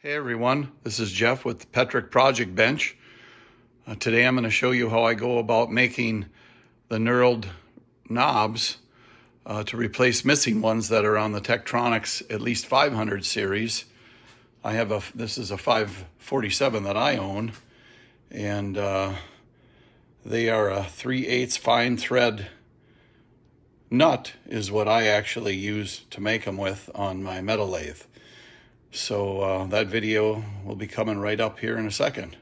Hey everyone, this is Jeff with the Tektronix Project Bench. Today I'm going to show you how I go about making the knurled knobs to replace missing ones that are on the Tektronix at least 500 series. This is a 547 that I own, and they are a 3/8 fine thread nut is what I actually use to make them with on my metal lathe. So that video will be coming right up here in a second.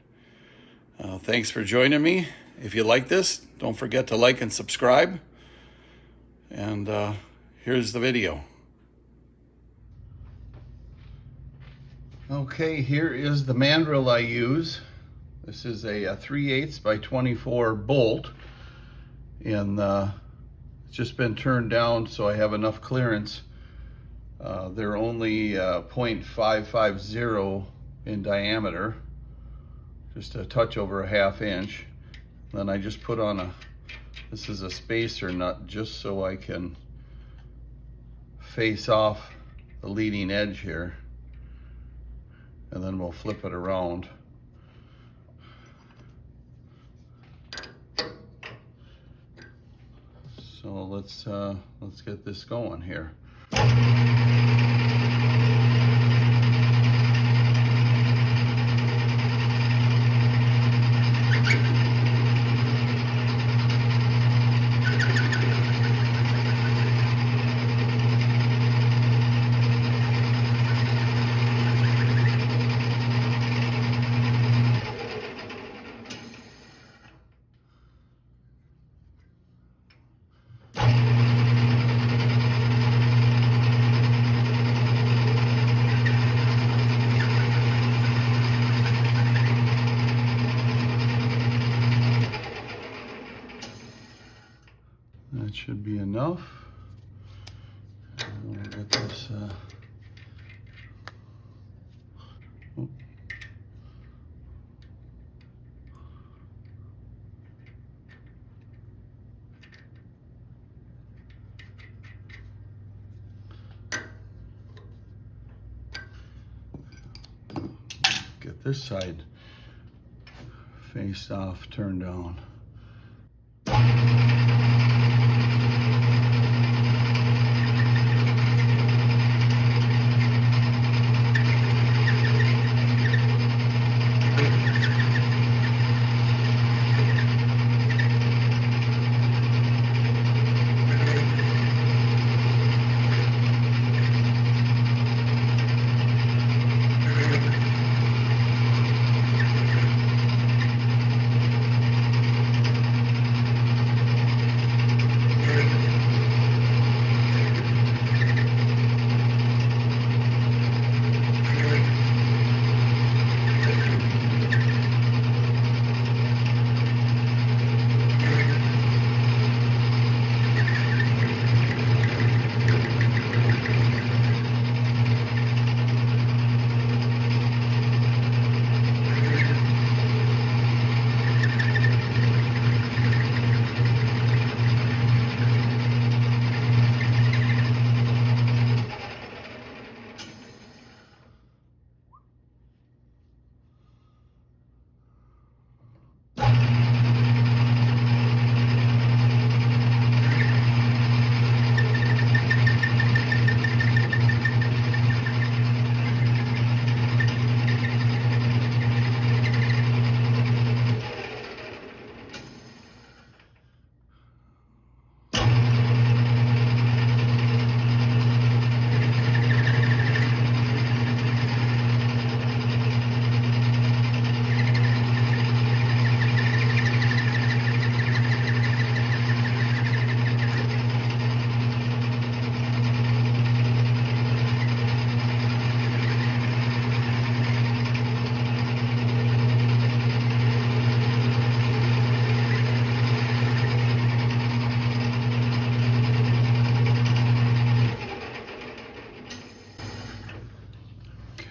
Thanks for joining me. If you like this, don't forget to like and subscribe. And here's the video. Okay, here is the mandrel I use. This is a 3/8 by 24 bolt, and it's just been turned down so I have enough clearance. They're only 0.550 in diameter, just a touch over a ½ inch. Then I just put on this is a spacer nut just so I can face off the leading edge here, and then we'll flip it around. So let's get this going here. That should be enough. We'll get this. Get this side face off, turned down.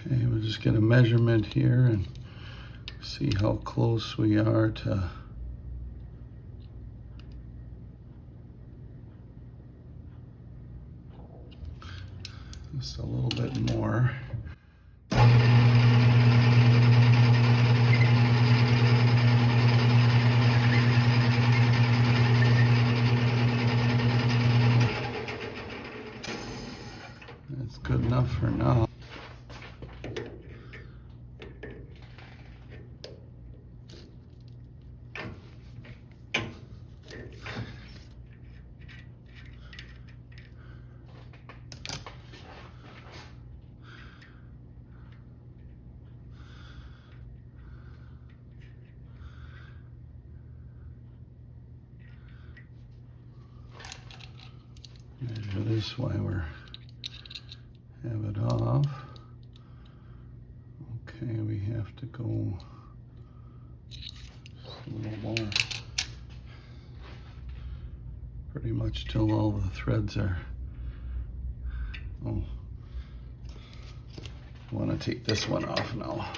Okay, we'll just get a measurement here and see how close we are to just a little bit more. enough for now. Measure this while we're have it off. Okay, we have to go a little more, pretty much till all the threads are, oh, I want to take this one off now.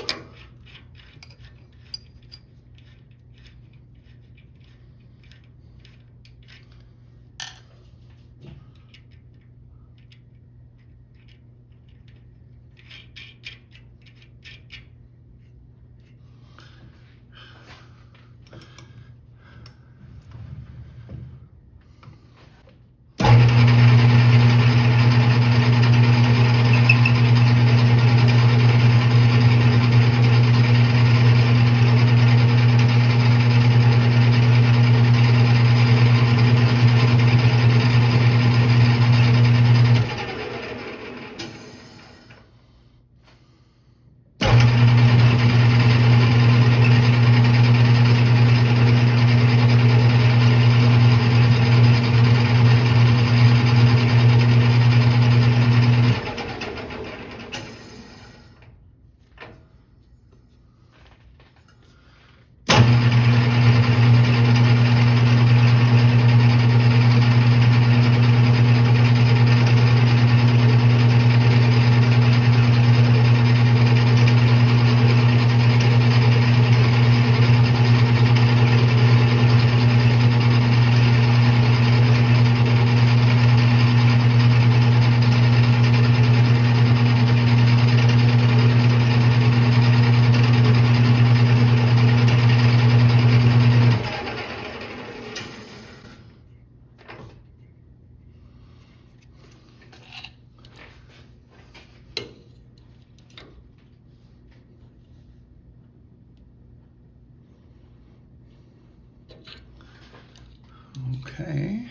Okay.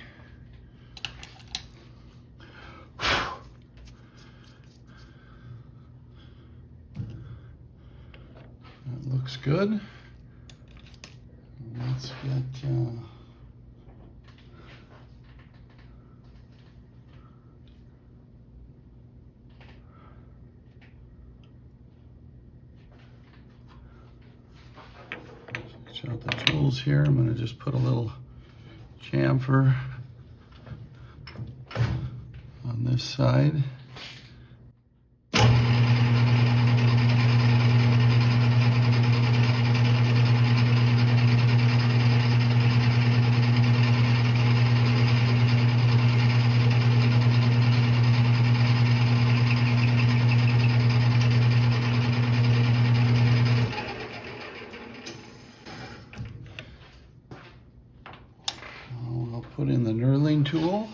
That looks good. Let's get switch out the tools here. I'm going to just put a little chamfer on this side. Put in the knurling tool.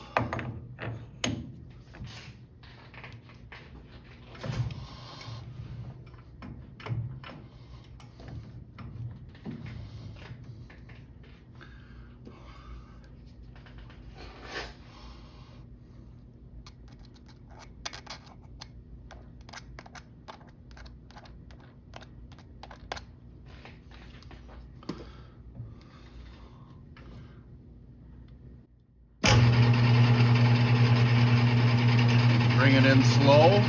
Bring it in slow, and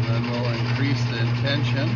then we'll increase the tension.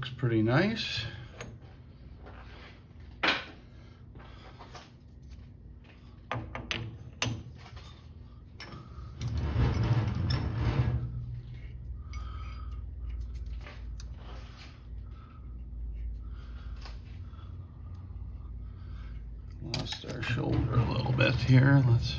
Looks pretty nice. Lost our shoulder a little bit here. Let's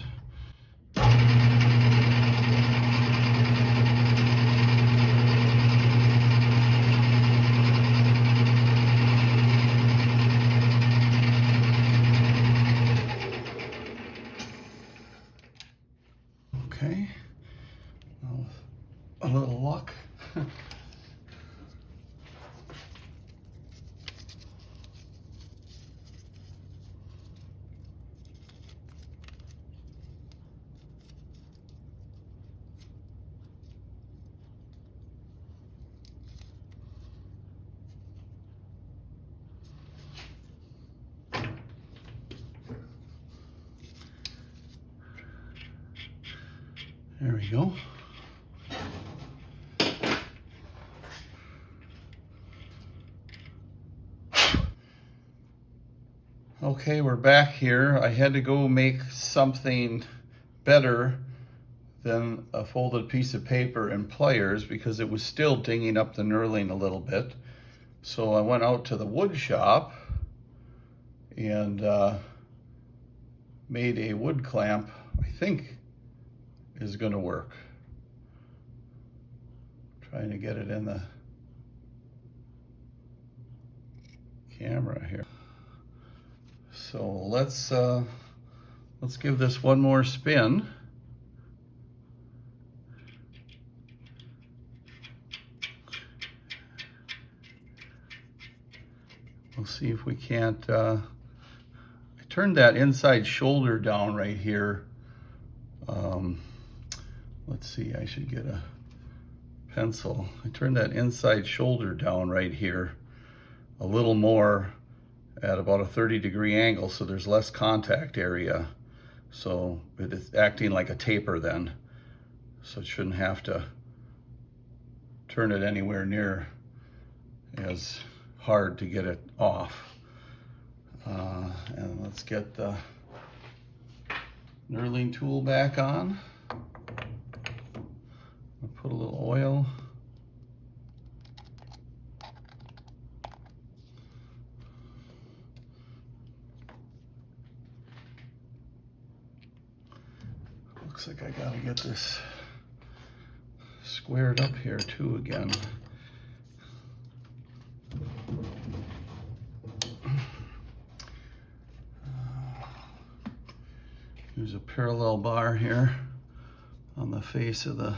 okay. Well, a little luck. There we go. Okay, we're back here. I had to go make something better than a folded piece of paper and pliers because it was still dinging up the knurling a little bit. So I went out to the wood shop and made a wood clamp, I think is going to work. Trying to get it in the camera here. So let's give this one more spin. We'll see if we can't, I turned that inside shoulder down right here. Let's see, I should get a pencil. I turned that inside shoulder down right here a little more at about a 30-degree angle, so there's less contact area. So it is acting like a taper then. So it shouldn't have to turn it anywhere near as hard to get it off. And let's get the knurling tool back on. I'll put a little oil. Looks like I gotta get this squared up here too again. Use a parallel bar here on the face of the,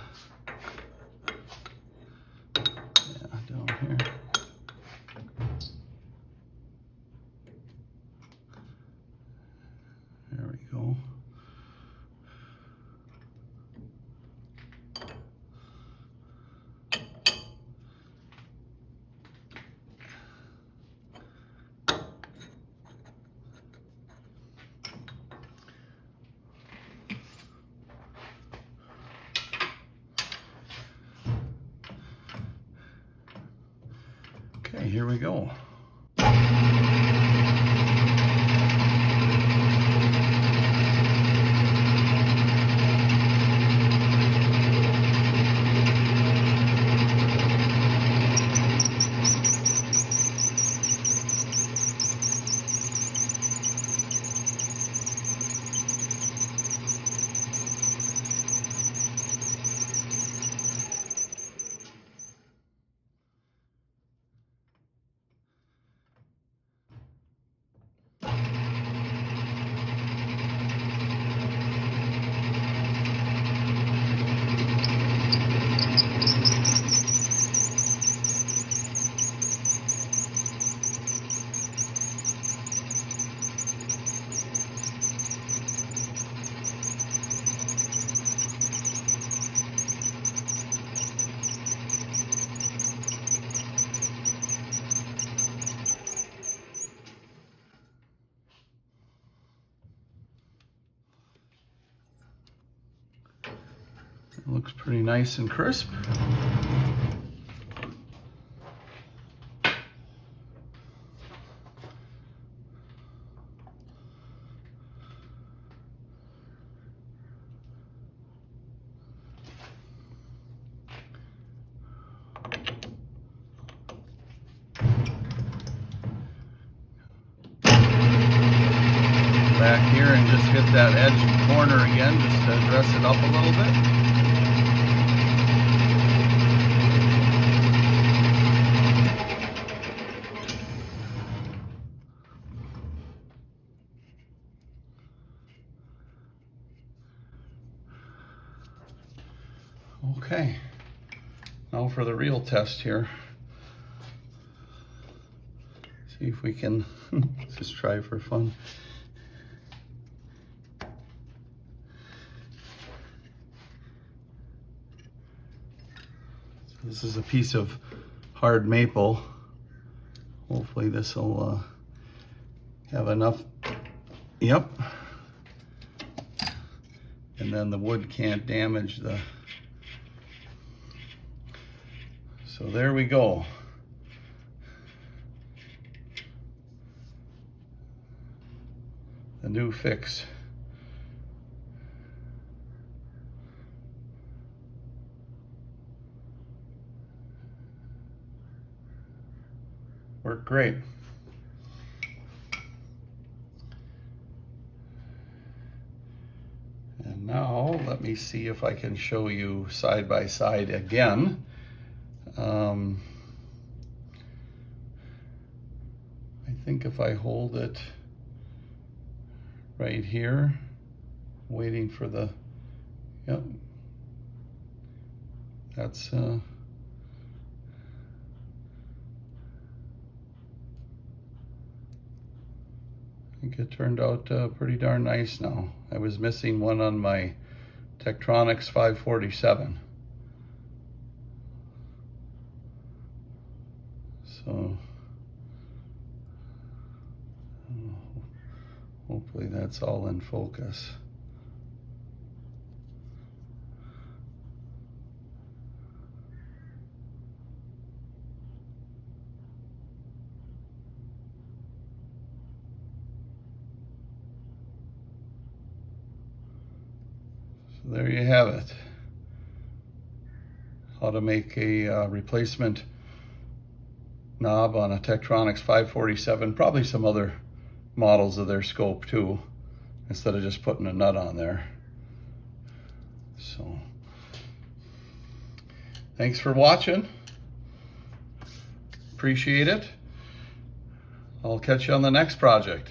down here. There we go. Okay, here we go. It looks pretty nice and crisp. back here and just hit that edge corner again, just to dress it up a little bit. Okay, now for the real test here. See if we can just try for fun. So this is a piece of hard maple. Hopefully this will have enough. Yep. And then the wood can't damage the. So there we go. The new fix. Worked great. And now let me see if I can show you side by side again. I think if I hold it right here, waiting for the, yep, that's I think it turned out pretty darn nice now. I was missing one on my Tektronix 547. So hopefully that's all in focus. So there you have it. How to make a replacement knob on a Tektronix 547, probably some other models of their scope too, instead of just putting a nut on there. So thanks for watching. Appreciate it. I'll catch you on the next project.